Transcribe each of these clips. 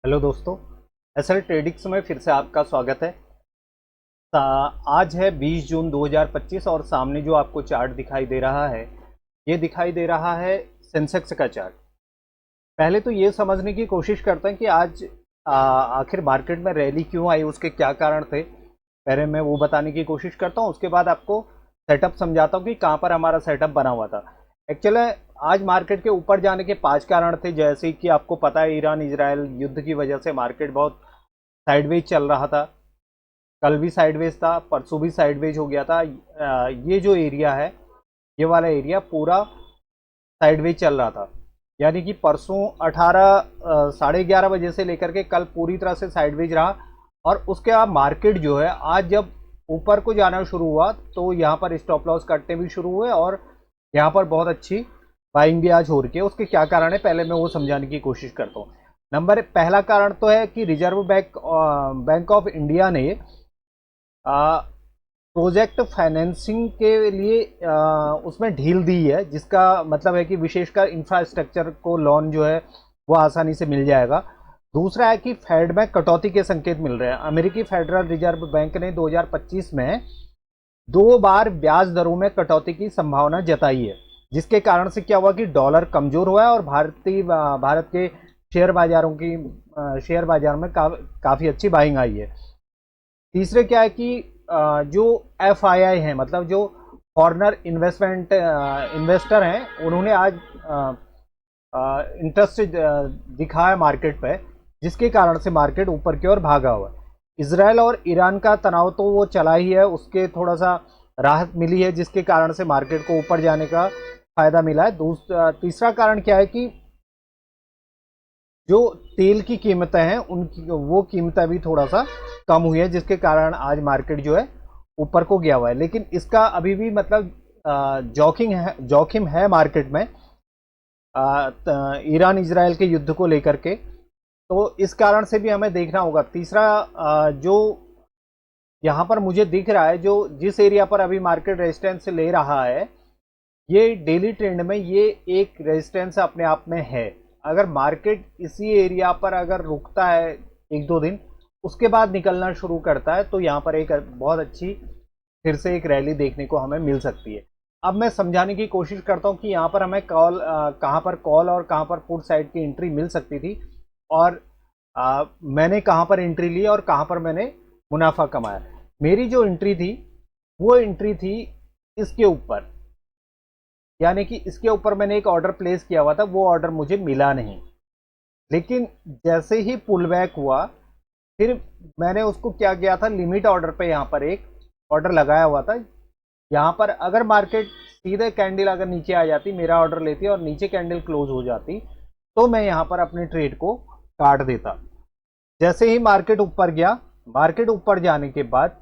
Hello दोस्तों, SL ट्रेडिक्स में फिर से आपका स्वागत है। आज है 20 जून 2025 और सामने जो आपको चार्ट दिखाई दे रहा है, ये दिखाई दे रहा है सेंसेक्स का चार्ट। पहले तो ये समझने की कोशिश करते हैं कि आज आखिर मार्केट में रैली क्यों आई, उसके क्या कारण थे। पहले मैं वो बताने की कोशिश करता हूँ, उसके बाद आपको सेटअप समझाता हूँ कि कहाँ पर हमारा सेटअप बना हुआ था। एक्चुअली आज मार्केट के ऊपर जाने के 5 कारण थे, जैसे कि आपको पता है ईरान इजराइल युद्ध की वजह से मार्केट बहुत साइडवेज चल रहा था। कल भी साइडवेज था, परसों भी साइडवेज हो गया था। ये जो एरिया है, ये वाला एरिया पूरा साइडवेज चल रहा था। यानी कि परसों 11:30 बजे से लेकर के कल पूरी तरह से साइडवेज रहा। और उसके बाद मार्केट जो है आज जब ऊपर को जाना शुरू हुआ तो यहाँ पर स्टॉप लॉस कटने भी शुरू हुए और यहाँ पर बहुत अच्छी बाइंग भी आज हो रही है। उसके क्या कारण है पहले मैं वो समझाने की कोशिश करता हूँ। पहला कारण तो है कि रिजर्व बैंक ऑफ इंडिया ने प्रोजेक्ट फाइनेंसिंग के लिए उसमें ढील दी है, जिसका मतलब है कि विशेषकर इंफ्रास्ट्रक्चर को लोन जो है वो आसानी से मिल जाएगा। दूसरा है कि फेड में कटौती के संकेत मिल रहे हैं। अमेरिकी फेडरल रिजर्व बैंक ने 2025 में 2 बार ब्याज दरों में कटौती की संभावना जताई है, जिसके कारण से क्या हुआ कि डॉलर कमजोर हुआ है और भारत के शेयर बाजार में काफ़ी अच्छी बाइंग आई है। तीसरे क्या है कि जो FII हैं, मतलब जो फॉरेनर इन्वेस्टर हैं, उन्होंने आज इंटरेस्ट दिखाया मार्केट पे, जिसके कारण से मार्केट ऊपर की ओर भागा हुआ है। इसराइल और ईरान का तनाव तो वो चला ही है, उसके थोड़ा सा राहत मिली है, जिसके कारण से मार्केट को ऊपर जाने का फायदा मिला है। तीसरा कारण क्या है कि जो तेल की कीमतें हैं उनकी वो कीमतें भी थोड़ा सा कम हुई है, जिसके कारण आज मार्केट जो है ऊपर को गया हुआ है। लेकिन इसका अभी भी मतलब जोखिम है मार्केट में ईरान इजराइल के युद्ध को लेकर के, तो इस कारण से भी हमें देखना होगा। तीसरा जो यहाँ पर मुझे दिख रहा है, जो जिस एरिया पर अभी मार्केट रेजिस्टेंस ले रहा है, ये डेली ट्रेंड में ये एक रेजिस्टेंस अपने आप में है। अगर मार्केट इसी एरिया पर अगर रुकता है 1-2 दिन, उसके बाद निकलना शुरू करता है, तो यहाँ पर एक बहुत अच्छी फिर से एक रैली देखने को हमें मिल सकती है। अब मैं समझाने की कोशिश करता हूँ कि यहाँ पर हमें कहाँ पर कॉल और कहाँ पर पुट साइड की एंट्री मिल सकती थी, और मैंने कहाँ पर एंट्री ली और कहाँ पर मैंने मुनाफा कमाया। मेरी जो एंट्री थी वो एंट्री थी इसके ऊपर, यानी कि इसके ऊपर मैंने एक ऑर्डर प्लेस किया हुआ था, वो ऑर्डर मुझे मिला नहीं। लेकिन जैसे ही पुल बैक हुआ, फिर मैंने उसको क्या किया था, लिमिट ऑर्डर पे यहाँ पर एक ऑर्डर लगाया हुआ था। यहाँ पर अगर मार्केट सीधे कैंडल अगर नीचे आ जाती, मेरा ऑर्डर लेती और नीचे कैंडल क्लोज हो जाती, तो मैं यहाँ पर अपने ट्रेड को काट देता। जैसे ही मार्केट ऊपर गया, मार्केट ऊपर जाने के बाद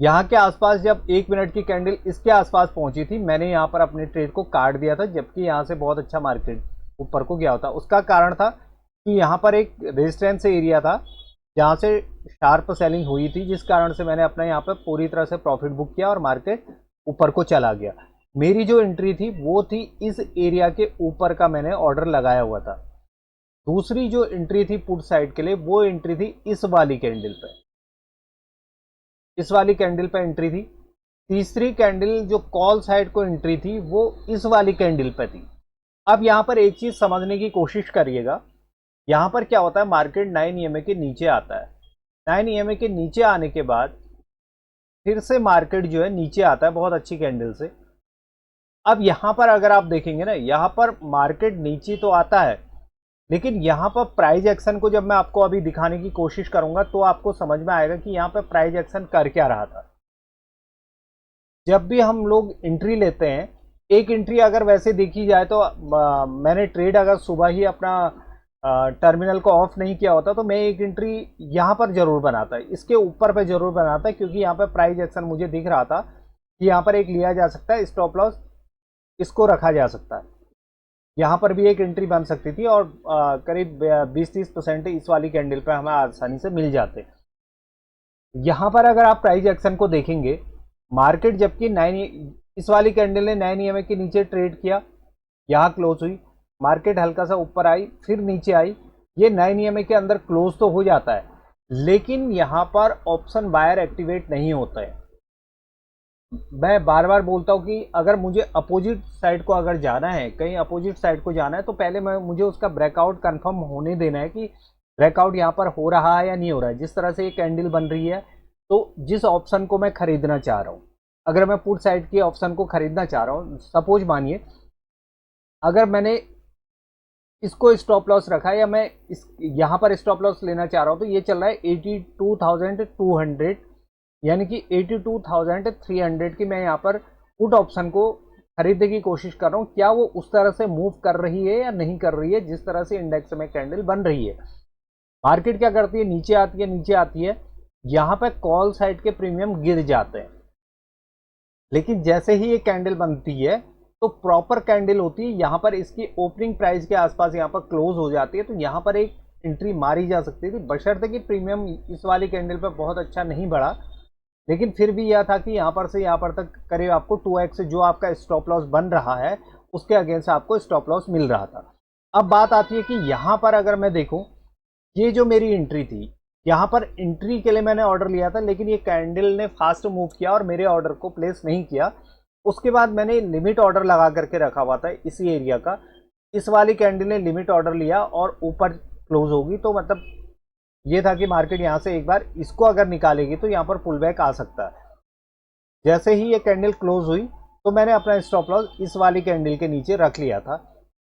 यहाँ के आसपास जब 1 मिनट की कैंडल इसके आसपास पहुंची थी, मैंने यहाँ पर अपने ट्रेड को काट दिया था, जबकि यहाँ से बहुत अच्छा मार्केट ऊपर को गया होता। उसका कारण था कि यहाँ पर एक रेजिस्टेंस एरिया था जहाँ से शार्प सेलिंग हुई थी, जिस कारण से मैंने अपना यहाँ पर पूरी तरह से प्रॉफिट बुक किया और मार्केट ऊपर को चला गया। मेरी जो एंट्री थी वो थी इस एरिया के ऊपर का, मैंने ऑर्डर लगाया हुआ था। दूसरी जो एंट्री थी पुट साइड के लिए, वो एंट्री थी इस वाली कैंडल पे, इस वाली कैंडल पे एंट्री थी। तीसरी कैंडल जो कॉल साइड को एंट्री थी वो इस वाली कैंडल पे थी। अब यहाँ पर एक चीज समझने की कोशिश करिएगा, यहाँ पर क्या होता है, मार्केट 9 EMA के नीचे आता है। 9 EMA के नीचे आने के बाद फिर से मार्केट जो है नीचे आता है बहुत अच्छी कैंडल से। अब यहाँ पर अगर आप देखेंगे ना, यहाँ पर मार्केट नीचे तो आता है, लेकिन यहाँ पर प्राइस एक्शन को जब मैं आपको अभी दिखाने की कोशिश करूंगा तो आपको समझ में आएगा कि यहाँ पर प्राइस एक्शन कर क्या रहा था। जब भी हम लोग एंट्री लेते हैं, एक एंट्री अगर वैसे देखी जाए तो मैंने ट्रेड अगर सुबह ही अपना टर्मिनल को ऑफ नहीं किया होता तो मैं एक एंट्री यहाँ पर जरूर बनाता है, इसके ऊपर पे जरूर बनाता है, क्योंकि यहाँ पर प्राइस एक्शन मुझे दिख रहा था कि यहाँ पर एक लिया जा सकता है स्टॉप लॉस, इसको रखा जा सकता है। यहाँ पर भी एक एंट्री बन सकती थी और करीब 20-30% इस वाली कैंडल पे हमें आसानी से मिल जाते। यहाँ पर अगर आप प्राइस एक्शन को देखेंगे, मार्केट जबकि इस वाली कैंडल ने 9 EMA के नीचे ट्रेड किया, यहाँ क्लोज हुई, मार्केट हल्का सा ऊपर आई, फिर नीचे आई, ये 9 EMA के अंदर क्लोज तो हो जाता है, लेकिन यहां पर ऑप्शन बायर एक्टिवेट नहीं होता है। मैं बार बार बोलता हूँ कि अगर मुझे अपोजिट साइड को अगर जाना है, कहीं अपोजिट साइड को जाना है, तो पहले मुझे उसका ब्रेकआउट कंफर्म होने देना है कि ब्रेकआउट यहाँ पर हो रहा है या नहीं हो रहा है। जिस तरह से ये कैंडल बन रही है, तो जिस ऑप्शन को मैं खरीदना चाह रहा हूँ, अगर मैं पुट साइड के ऑप्शन को खरीदना चाह रहा हूँ, सपोज मानिए अगर मैंने इसको स्टॉप लॉस रखा है या मैं इस यहाँ पर स्टॉप लॉस लेना चाह रहा हूँ, तो ये चल रहा है 82,200, यानी कि 82,300 की मैं यहाँ पर पुट ऑप्शन को खरीदने की कोशिश कर रहा हूँ। क्या वो उस तरह से मूव कर रही है या नहीं कर रही है जिस तरह से इंडेक्स में कैंडल बन रही है। मार्केट क्या करती है, नीचे आती है, नीचे आती है, यहाँ पे कॉल साइड के प्रीमियम गिर जाते हैं, लेकिन जैसे ही ये कैंडल बनती है तो प्रॉपर कैंडल होती है, यहाँ पर इसकी ओपनिंग प्राइस के आसपास यहाँ पर क्लोज हो जाती है, तो यहाँ पर एक एंट्री मारी जा सकती थी, बशर्ते कि प्रीमियम इस वाली कैंडल पर बहुत अच्छा नहीं बढ़ा। लेकिन फिर भी यह था कि यहाँ पर से यहाँ पर तक करीब आपको 2x जो आपका स्टॉप लॉस बन रहा है उसके अगेंस्ट आपको स्टॉप लॉस मिल रहा था। अब बात आती है कि यहाँ पर अगर मैं देखूं, ये जो मेरी एंट्री थी, यहाँ पर एंट्री के लिए मैंने ऑर्डर लिया था, लेकिन ये कैंडल ने फास्ट मूव किया और मेरे ऑर्डर को प्लेस नहीं किया। उसके बाद मैंने लिमिट ऑर्डर लगा करके रखा हुआ था इसी एरिया का, इस वाली कैंडल ने लिमिट ऑर्डर लिया और ऊपर क्लोज होगी, तो मतलब ये था कि मार्केट यहाँ से एक बार इसको अगर निकालेगी तो यहाँ पर पुल बैक आ सकता है। जैसे ही ये कैंडल क्लोज हुई तो मैंने अपना स्टॉप लॉस इस वाली कैंडल के नीचे रख लिया था,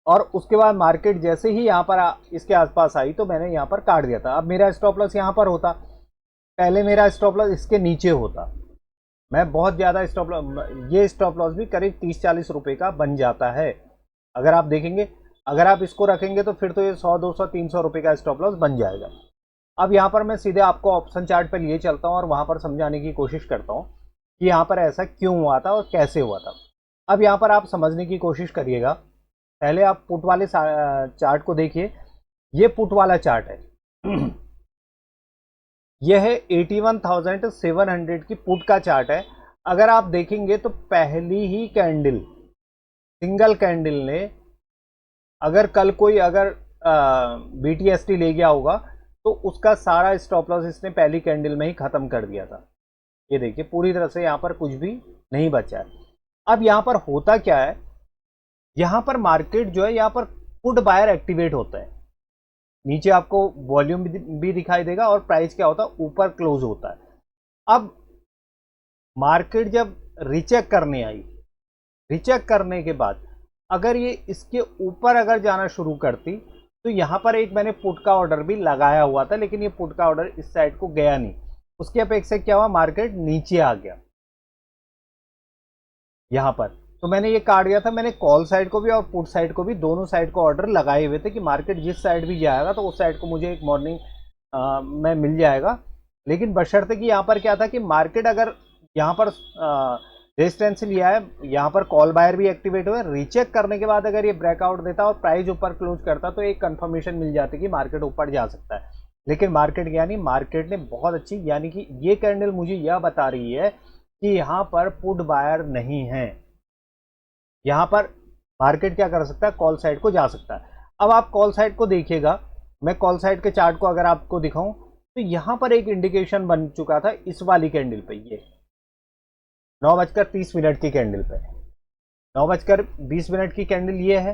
और उसके बाद मार्केट जैसे ही यहाँ पर इसके आसपास आई तो मैंने यहाँ पर काट दिया था। अब मेरा स्टॉप लॉस यहाँ पर होता, पहले मेरा स्टॉप लॉस इसके नीचे होता, मैं बहुत ज़्यादा स्टॉप लॉस, ये स्टॉप लॉस भी करीब 30-40 रुपये का बन जाता है। अगर आप देखेंगे, अगर आप इसको रखेंगे तो फिर तो ये 100, 200, 300 रुपये का स्टॉप लॉस बन जाएगा। अब यहाँ पर मैं सीधे आपको ऑप्शन चार्ट पर लिए चलता हूँ और वहाँ पर समझाने की कोशिश करता हूँ कि यहाँ पर ऐसा क्यों हुआ था और कैसे हुआ था। अब यहाँ पर आप समझने की कोशिश करिएगा, पहले आप पुट वाले चार्ट को देखिए, ये पुट वाला चार्ट है यह है 81,700 की पुट का चार्ट है। अगर आप देखेंगे तो पहली ही कैंडल, सिंगल कैंडल ने, अगर कल कोई अगर BTST ले गया होगा तो उसका सारा स्टॉप लॉस इसने पहली कैंडल में ही खत्म कर दिया था। ये देखिए पूरी तरह से यहाँ पर कुछ भी नहीं बचा है। अब यहाँ पर होता क्या है, यहाँ पर मार्केट जो है, यहाँ पर पुट बायर एक्टिवेट होता है, नीचे आपको वॉल्यूम भी दिखाई देगा और प्राइस क्या होता है, ऊपर क्लोज होता है। अब मार्केट जब रिचेक करने आई, रिचेक करने के बाद अगर ये इसके ऊपर अगर जाना शुरू करती तो यहाँ पर एक मैंने पुट का ऑर्डर भी लगाया हुआ था, लेकिन ये पुट का ऑर्डर इस साइड को गया नहीं, उसकी अपेक्षा क्या हुआ, मार्केट नीचे आ गया यहाँ पर, तो मैंने ये काट दिया था। मैंने कॉल साइड को भी और पुट साइड को भी, दोनों साइड को ऑर्डर लगाए हुए थे कि मार्केट जिस साइड भी जाएगा तो उस साइड को मुझे एक मॉर्निंग में मिल जाएगा। लेकिन बशर्ते कि यहाँ पर क्या था कि मार्केट अगर यहाँ पर रेजिस्टेंस लिया है, यहाँ पर कॉल बायर भी एक्टिवेट हुआ है, रीचेक करने के बाद अगर ये ब्रेकआउट देता और प्राइस ऊपर क्लोज करता तो एक कंफर्मेशन मिल जाती कि मार्केट ऊपर जा सकता है। लेकिन मार्केट गया नहीं, मार्केट ने बहुत अच्छी, यानी कि ये कैंडल मुझे यह बता रही है कि यहाँ पर पुट बायर नहीं है, यहाँ पर मार्केट क्या कर सकता है, कॉल साइड को जा सकता है। अब आप कॉल साइड को देखिएगा, मैं कॉल साइड के चार्ट को अगर आपको दिखाऊं तो यहाँ पर एक इंडिकेशन बन चुका था इस वाली कैंडल पे, ये 9:30 की कैंडल पे, 9:20 की कैंडल ये है,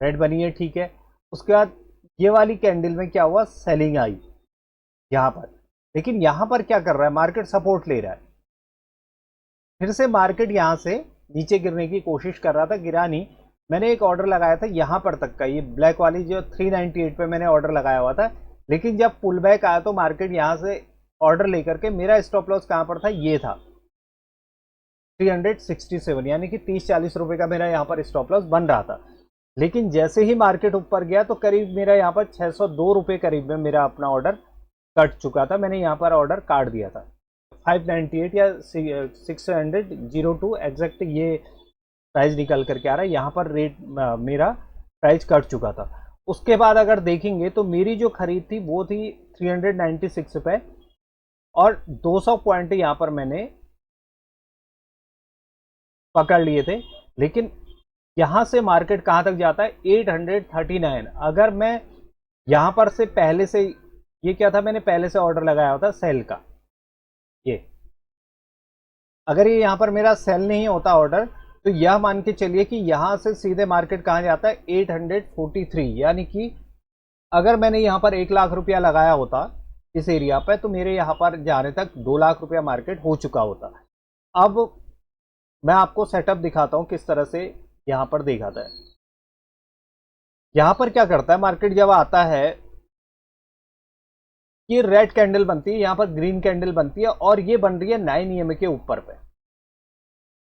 रेड बनी है, ठीक है। उसके बाद ये वाली कैंडल में क्या हुआ, सेलिंग आई यहाँ पर, लेकिन यहाँ पर क्या कर रहा है, मार्केट सपोर्ट ले रहा है, फिर से मार्केट यहाँ से नीचे गिरने की कोशिश कर रहा था, गिरा नहीं। मैंने एक ऑर्डर लगाया था यहाँ पर तक का, ये ब्लैक वाली जो 398 पे मैंने ऑर्डर लगाया हुआ था, लेकिन जब पुल बैक आया तो मार्केट यहाँ से ऑर्डर लेकर के, मेरा स्टॉप लॉस कहाँ पर था, ये था 367, यानी कि 30-40 रुपए का मेरा यहाँ पर स्टॉप लॉस बन रहा था। लेकिन जैसे ही मार्केट ऊपर गया तो करीब मेरा यहाँ पर 602 रुपये करीब में मेरा अपना ऑर्डर कट चुका था, मैंने यहाँ पर ऑर्डर काट दिया था 598 या 602 एग्जैक्ट ये प्राइस निकल करके आ रहा है, यहाँ पर रेट मेरा प्राइस कट चुका था। उसके बाद अगर देखेंगे तो मेरी जो खरीद थी वो थी 396 रुपये, और 200 पॉइंट यहाँ पर मैंने पकड़ लिए थे। लेकिन यहाँ से मार्केट कहाँ तक जाता है, 839। अगर मैं यहाँ पर से पहले से ये क्या था, मैंने पहले से ऑर्डर लगाया होता सेल का। ये अगर ये यहाँ पर मेरा सेल नहीं होता ऑर्डर, तो यह मान के चलिए कि यहाँ से सीधे मार्केट कहाँ जाता है 843, यानी कि अगर मैंने यहाँ पर 1 लाख रुपया लगाया होता इस एरिया पर, तो मेरे यहाँ पर जाने तक 2 लाख रुपया मार्केट हो चुका होता। अब मैं आपको सेटअप दिखाता हूँ किस तरह से यहाँ पर दिखाता है। यहाँ पर क्या करता है मार्केट, जब आता है कि रेड कैंडल बनती है, यहाँ पर ग्रीन कैंडल बनती है, और ये बन रही है 9 EMA के ऊपर पे,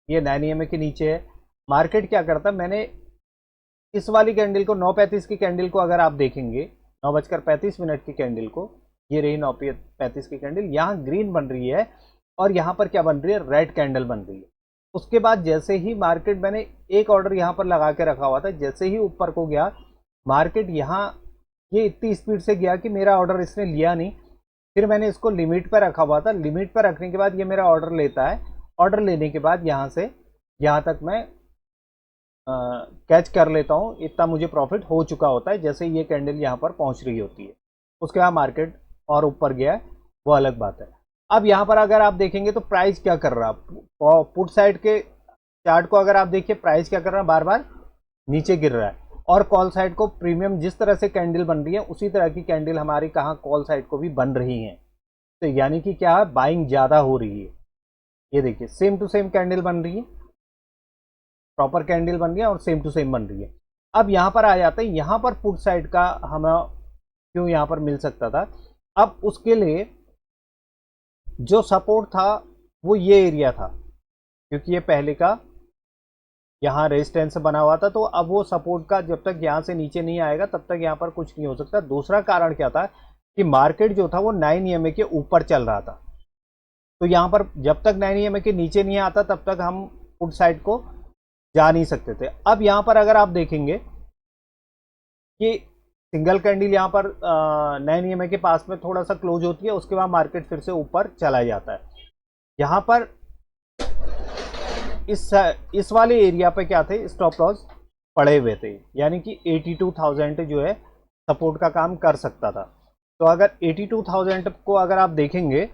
ये 9 EMA के नीचे है। मार्केट क्या करता है, मैंने इस वाली कैंडल को 9:35 की कैंडल को अगर आप देखेंगे, 9:35 की कैंडल को, ये रही 9:35 की कैंडल, यहाँ ग्रीन बन रही है और यहाँ पर क्या बन रही है, रेड कैंडल बन रही है। उसके बाद जैसे ही मार्केट, मैंने एक ऑर्डर यहाँ पर लगा के रखा हुआ था, जैसे ही ऊपर को गया मार्केट, यहाँ ये इतनी स्पीड से गया कि मेरा ऑर्डर इसने लिया नहीं। फिर मैंने इसको लिमिट पर रखा हुआ था, लिमिट पर रखने के बाद ये मेरा ऑर्डर लेता है, ऑर्डर लेने के बाद यहाँ से यहाँ तक मैं कैच कर लेता हूँ, इतना मुझे प्रॉफिट हो चुका होता है जैसे ये कैंडल यहाँ पर पहुँच रही होती है। उसके बाद मार्केट और ऊपर गया है, वो अलग बात है। अब यहाँ पर अगर आप देखेंगे तो प्राइस क्या कर रहा है, पुट साइड के चार्ट को अगर आप देखिए, प्राइस क्या कर रहा है, बार बार नीचे गिर रहा है। और कॉल साइड को प्रीमियम जिस तरह से कैंडल बन रही है, उसी तरह की कैंडल हमारी कहाँ कॉल साइड को भी बन रही है। तो यानी कि क्या है, बाइंग ज़्यादा हो रही है। ये देखिए सेम टू सेम कैंडल बन रही है, प्रॉपर कैंडल बन रही है और सेम टू सेम बन रही है। अब यहाँ पर आ जाते हैं, यहाँ पर पुट साइड का हमें क्यों यहाँ पर मिल सकता था। अब उसके लिए जो सपोर्ट था वो ये एरिया था, क्योंकि ये पहले का यहाँ रेजिस्टेंस बना हुआ था, तो अब वो सपोर्ट का जब तक यहाँ से नीचे नहीं आएगा तब तक यहाँ पर कुछ नहीं हो सकता। दूसरा कारण क्या था कि मार्केट जो था वो 9 EMA के ऊपर चल रहा था, तो यहाँ पर जब तक 9 EMA के नीचे नहीं आता तब तक हम पुट साइड को जा नहीं सकते थे। अब यहाँ पर अगर आप देखेंगे कि सिंगल कैंडल यहाँ पर 9 EMA के पास में थोड़ा सा क्लोज होती है, उसके बाद मार्केट फिर से ऊपर चला जाता है। यहाँ पर इस वाले एरिया पे क्या थे, स्टॉप लॉस पड़े हुए थे, यानी कि 82,000 जो है सपोर्ट का काम कर सकता था। तो अगर 82,000 को अगर आप देखेंगे,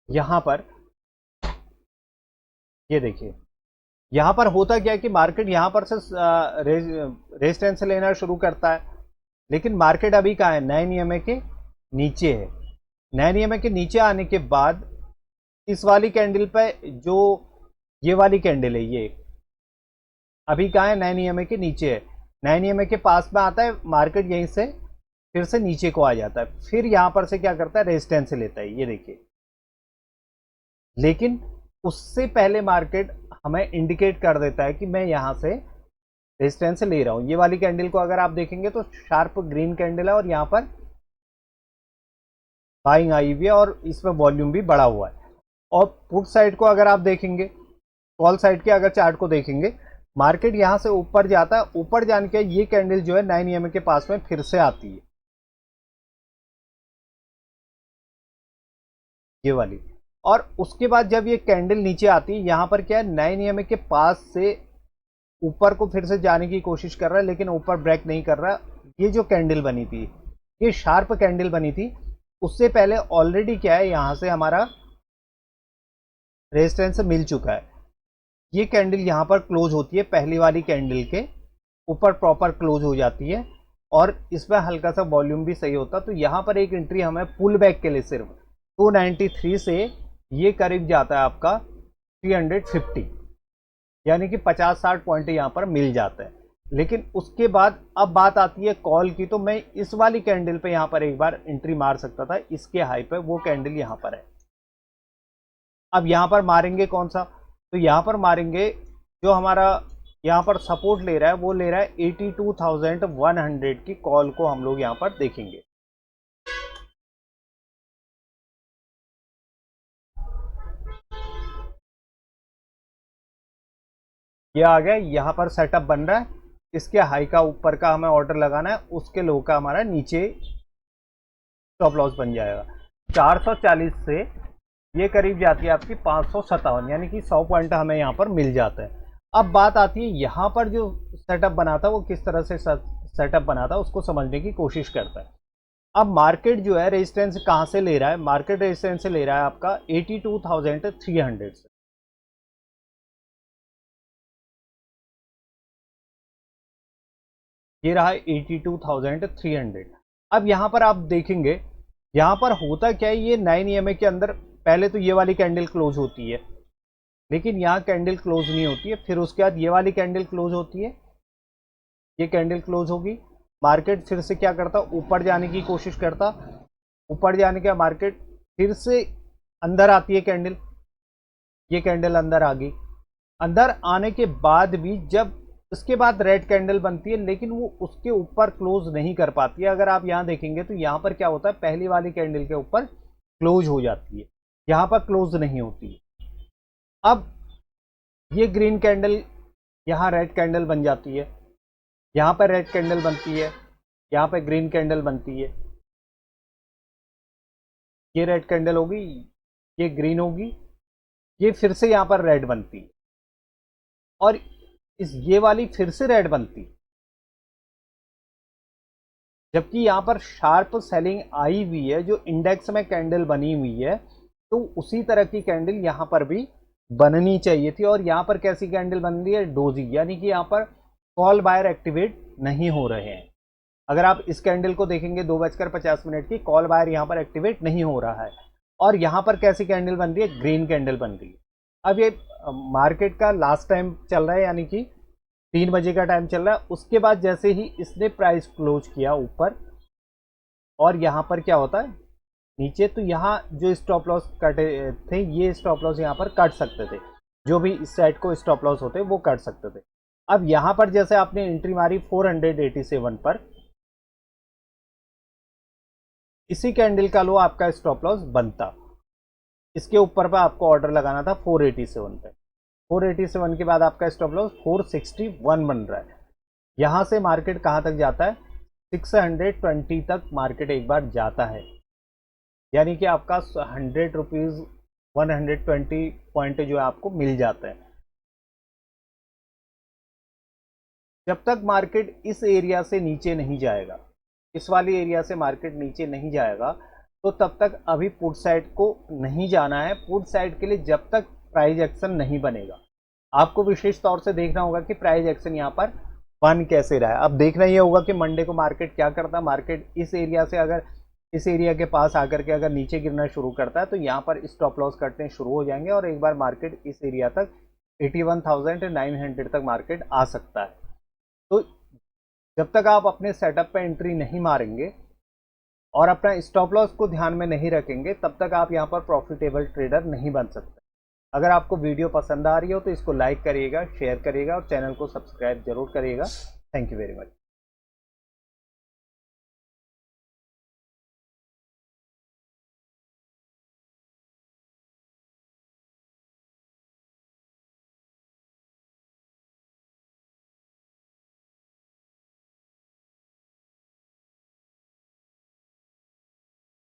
यहाँ पर ये देखिए, यहाँ पर होता क्या है कि मार्केट यहाँ पर से रेजिस्टेंस लेना शुरू करता है, लेकिन मार्केट अभी कहाँ है, 9 EMA के नीचे है। 9 EMA के नीचे आने के बाद इस वाली कैंडल पे, जो ये वाली कैंडल है, ये अभी कहाँ है, 9 EMA के नीचे है। 9 EMA के पास में आता है, मार्केट यहीं से फिर से नीचे को आ जाता है, फिर यहाँ पर से क्या करता है, रेजिस्टेंस लेता है, ये देखिए। लेकिन उससे पहले मार्केट हमें इंडिकेट कर देता है कि मैं यहाँ से रेजिस्टेंस ले रहा हूँ। ये वाली कैंडल को अगर आप देखेंगे तो शार्प ग्रीन कैंडल है और यहाँ पर बाइंग आई हुई है और इसमें वॉल्यूम भी बढ़ा हुआ है। और पुट साइड को अगर आप देखेंगे, कॉल साइड के अगर चार्ट को देखेंगे, मार्केट यहाँ से ऊपर जाता है, ऊपर जाने के ये कैंडल जो है 9 EMA के पास में फिर से आती है, ये वाली। और उसके बाद जब ये कैंडल नीचे आती है, यहाँ पर क्या है, 9 EMA के पास से ऊपर को फिर से जाने की कोशिश कर रहा है, लेकिन ऊपर ब्रेक नहीं कर रहा। ये जो कैंडल बनी थी, ये शार्प कैंडल बनी थी, उससे पहले ऑलरेडी क्या है, यहाँ से हमारा रेजिस्टेंस मिल चुका है। ये कैंडल यहाँ पर क्लोज होती है, पहली वाली कैंडल के ऊपर प्रॉपर क्लोज हो जाती है और इसमें हल्का सा वॉल्यूम भी सही होता। तो यहाँ पर एक एंट्री हमें पुल बैक के लिए सिर्फ 293 से ये करीब जाता है आपका 350, यानी कि 50-60 पॉइंट यहाँ पर मिल जाता है। लेकिन उसके बाद अब बात आती है कॉल की, तो मैं इस वाली कैंडल पे यहाँ पर एक बार एंट्री मार सकता था, इसके हाई पे, वो कैंडल यहाँ पर है। अब यहाँ पर मारेंगे कौन सा, तो यहाँ पर मारेंगे जो हमारा यहाँ पर सपोर्ट ले रहा है, वो ले रहा है 82,100 की कॉल को हम लोग यहाँ पर देखेंगे। ये आ गया, यहाँ पर सेटअप बन रहा है, इसके हाई का ऊपर का हमें ऑर्डर लगाना है, उसके लो का हमारा नीचे स्टॉप लॉस बन जाएगा। 440 से ये करीब जाती है आपकी 557, यानी कि 100 पॉइंट हमें यहाँ पर मिल जाता है। अब बात आती है यहाँ पर जो सेटअप बना था वो किस तरह से सेटअप बना था, उसको समझने की कोशिश करता है। अब मार्केट जो है रेजिस्टेंस कहाँ से ले रहा है, मार्केट रेजिस्टेंस से ले रहा है आपका 82,300 से। ये रहा 82,300। अब यहाँ पर आप देखेंगे, यहाँ पर होता क्या है, ये 9 EMA के अंदर पहले तो ये वाली कैंडल क्लोज होती है, लेकिन यहाँ कैंडल क्लोज नहीं होती है। फिर उसके बाद ये वाली कैंडल क्लोज होती है, ये कैंडल क्लोज होगी, मार्केट फिर से क्या करता, ऊपर जाने की कोशिश करता। ऊपर जाने के मार्केट फिर से अंदर आती है कैंडल, ये कैंडल अंदर आ गई। अंदर आने के बाद भी जब उसके बाद रेड कैंडल बनती है, लेकिन वो उसके ऊपर क्लोज नहीं कर पाती है। अगर आप यहाँ देखेंगे तो यहाँ पर क्या होता है, पहली वाली कैंडल के ऊपर क्लोज हो जाती है, यहाँ पर क्लोज नहीं होती है। अब ये ग्रीन कैंडल यहाँ रेड कैंडल बन जाती है, यहाँ पर रेड कैंडल बनती है, यहाँ पर ग्रीन कैंडल बनती है, ये रेड कैंडल होगी, ये ग्रीन होगी, ये फिर से यहाँ पर रेड बनती है, और ये वाली फिर से रेड बनती, जबकि यहाँ पर शार्प सेलिंग आई हुई है, जो इंडेक्स में कैंडल बनी हुई है। तो उसी तरह की कैंडल यहाँ पर भी बननी चाहिए थी, और यहाँ पर कैसी कैंडल बन रही है, डोजी, यानी कि यहाँ पर कॉल बायर एक्टिवेट नहीं हो रहे हैं। अगर आप इस कैंडल को देखेंगे 2:50 की, कॉल बायर यहाँ पर एक्टिवेट नहीं हो रहा है। और यहाँ पर कैसी कैंडल बन रही है, ग्रीन कैंडल बन रही है। अब ये मार्केट का लास्ट टाइम चल रहा है, यानी कि 3 बजे का टाइम चल रहा है। उसके बाद जैसे ही इसने प्राइस क्लोज किया ऊपर, और यहाँ पर क्या होता है नीचे, तो यहाँ जो स्टॉप लॉस कटे थे, ये स्टॉप लॉस यहाँ पर कट सकते थे, जो भी इस साइड को स्टॉप लॉस होते वो कट सकते थे। अब यहाँ पर जैसे आपने एंट्री मारी 487 पर, इसी कैंडल का लो आपका स्टॉप लॉस बनता, इसके ऊपर पर आपको ऑर्डर लगाना था 487 पे। 487 के बाद आपका स्टॉप लॉस 461 बन रहा है। यहां से मार्केट कहां तक जाता है, 620 तक मार्केट एक बार जाता है, यानी कि आपका 100 रुपीज 120 पॉइंट जो है आपको मिल जाता है। जब तक मार्केट इस एरिया से नीचे नहीं जाएगा, इस वाली एरिया से मार्केट नीचे नहीं जाएगा, तो तब तक अभी पुट साइड को नहीं जाना है। पुट साइड के लिए जब तक प्राइस एक्शन नहीं बनेगा, आपको विशेष तौर से देखना होगा कि प्राइस एक्शन यहाँ पर बन कैसे रहा है। अब देखना ये होगा कि मंडे को मार्केट क्या करता है। मार्केट इस एरिया से, अगर इस एरिया के पास आकर के अगर नीचे गिरना शुरू करता है, तो यहाँ पर स्टॉप लॉस कटने शुरू हो जाएंगे, और एक बार मार्केट इस एरिया तक 81,900 तक मार्केट आ सकता है। तो जब तक आप अपने सेटअप पे एंट्री नहीं मारेंगे और अपना स्टॉप लॉस को ध्यान में नहीं रखेंगे, तब तक आप यहाँ पर प्रॉफिटेबल ट्रेडर नहीं बन सकते। अगर आपको वीडियो पसंद आ रही हो तो इसको लाइक करिएगा, शेयर करिएगा, और चैनल को सब्सक्राइब जरूर करिएगा। Thank you very much.